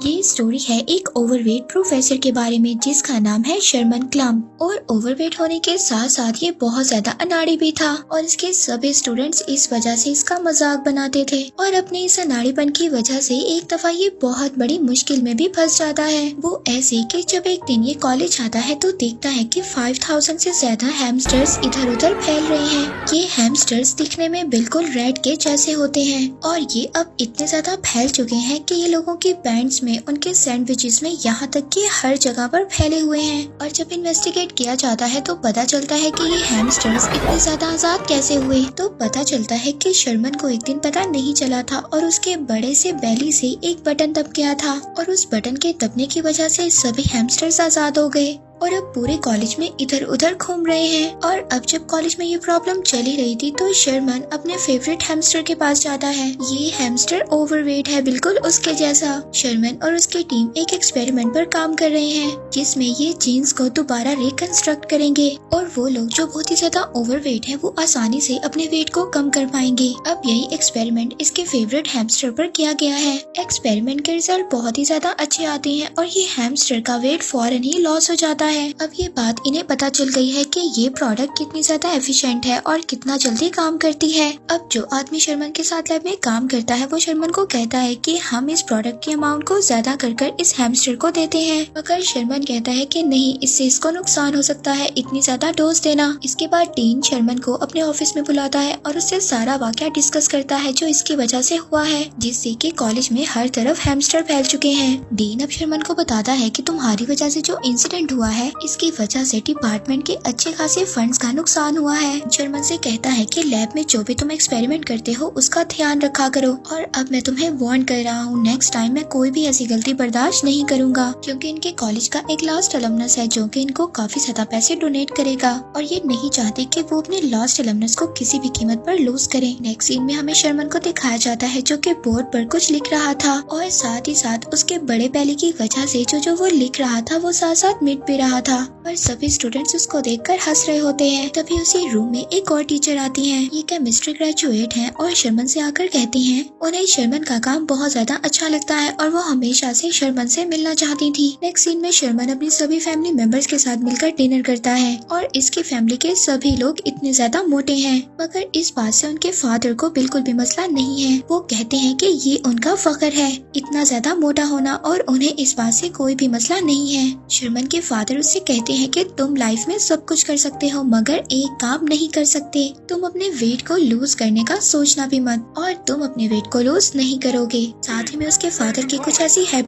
ये स्टोरी है एक ओवरवेट प्रोफेसर के बारे में जिसका नाम है शर्मन क्लम। और ओवरवेट होने के साथ साथ ये बहुत ज्यादा अनाड़ी भी था और इसके सभी स्टूडेंट्स इस वजह से इसका मजाक बनाते थे। और अपने इस अनाड़ीपन की वजह से एक दफा ये बहुत बड़ी मुश्किल में भी फंस जाता है। वो ऐसे कि जब एक दिन ये कॉलेज आता है तो देखता है कि 5000 से ज्यादा हैमस्टर्स इधर उधर फैल रहे हैं। ये हैमस्टर्स दिखने में बिल्कुल रेड के जैसे होते हैं और ये अब इतने ज्यादा फैल चुके हैं कि ये लोगों की पैंट्स में, उनके सैंडविचेस में, यहाँ तक कि हर जगह पर फैले हुए हैं। और जब इन्वेस्टिगेट किया जाता है तो पता चलता है कि ये हैमस्टर्स इतने ज्यादा आजाद कैसे हुए। तो पता चलता है कि शर्मन को एक दिन पता नहीं चला था और उसके बड़े से बैली से एक बटन दब गया था और उस बटन के दबने की वजह से सभी हैमस्टर्स आजाद हो गए और अब पूरे कॉलेज में इधर उधर घूम रहे हैं। और अब जब कॉलेज में ये प्रॉब्लम चली रही थी तो शर्मन अपने फेवरेट हैमस्टर के पास जाता है। ये हैमस्टर ओवरवेट है, बिल्कुल उसके जैसा। शर्मन और उसकी टीम एक एक्सपेरिमेंट पर काम कर रहे हैं जिसमें ये जीन्स को दोबारा रिकंस्ट्रक्ट करेंगे और वो लोग जो बहुत ही ज्यादा ओवरवेट है वो आसानी से अपने वेट को कम कर पाएंगे। अब यही एक्सपेरिमेंट इसके फेवरेट हैमस्टर पर किया गया है। एक्सपेरिमेंट के रिजल्ट बहुत ही ज्यादा अच्छे आते हैं और ये हैमस्टर का वेट फौरन ही लॉस हो जाता है। अब ये बात इन्हें पता चल गई है कि ये प्रोडक्ट कितनी ज्यादा एफिशिएंट है और कितना जल्दी काम करती है। अब जो आदमी शर्मन के साथ लैब में काम करता है वो शर्मन को कहता है कि हम इस प्रोडक्ट की अमाउंट को ज्यादा कर इस हैमस्टर को देते हैं, मगर शर्मन कहता है कि नहीं, इससे इसको नुकसान हो सकता है इतनी ज्यादा डोज देना। इसके बाद डीन शर्मन को अपने ऑफिस में बुलाता है और उससे सारा वाकया डिस्कस करता है जो इसकी वजह से हुआ है, जिससे कि कॉलेज में हर तरफ हैमस्टर फैल चुके हैं। डीन अब शर्मन को बताता है कि तुम्हारी वजह से जो इंसिडेंट हुआ है इसकी वजह से डिपार्टमेंट के अच्छे खासे फंड्स का नुकसान हुआ है। शर्मन से कहता है कि लैब में जो भी तुम एक्सपेरिमेंट करते हो उसका ध्यान रखा करो और अब मैं तुम्हें वार्न कर रहा हूँ, नेक्स्ट टाइम मैं कोई भी ऐसी गलती बर्दाश्त नहीं करूंगा, क्योंकि इनके कॉलेज का एक लास्ट अलमनस है जो कि इनको काफी ज्यादा पैसे डोनेट करेगा और ये नहीं चाहते कि वो अपने लास्ट अलमनस को किसी भी कीमत पर लूज करें। नेक्स्ट सीन में हमें शर्मन को दिखाया जाता है जो कि बोर्ड पर कुछ लिख रहा था और साथ ही साथ उसके बड़े पहले की वजह से जो वो लिख रहा था वो साथ साथ मिट भी रहा था और सभी स्टूडेंट्स उसको देखकर हंस रहे होते हैं। तभी उसी रूम में एक और टीचर आती हैं। ये केमिस्ट्री ग्रेजुएट हैं और शर्मन से आकर कहती हैं उन्हें शर्मन का काम बहुत ज्यादा अच्छा लगता है और वो हमेशा से शर्मन से मिलना चाहती थी। नेक्स्ट सीन में शर्मन अपनी सभी फैमिली मेंबर्स के साथ मिलकर डिनर करता है और इसकी फैमिली के सभी लोग इतने ज्यादा मोटे हैं, मगर इस बात से उनके फादर को बिल्कुल भी मसला नहीं है। वो कहते हैं कि ये उनका फख्र है इतना ज्यादा मोटा होना और उन्हें इस बात से कोई भी मसला नहीं है। शर्मन के फादर उससे कहते हैं कि तुम लाइफ में सब कुछ कर सकते हो मगर एक काम नहीं कर सकते, तुम अपने वेट को लूज करने का सोचना भी मत और तुम अपने वेट को लूज नहीं करोगे। साथ ही में उसके फादर की कुछ ऐसी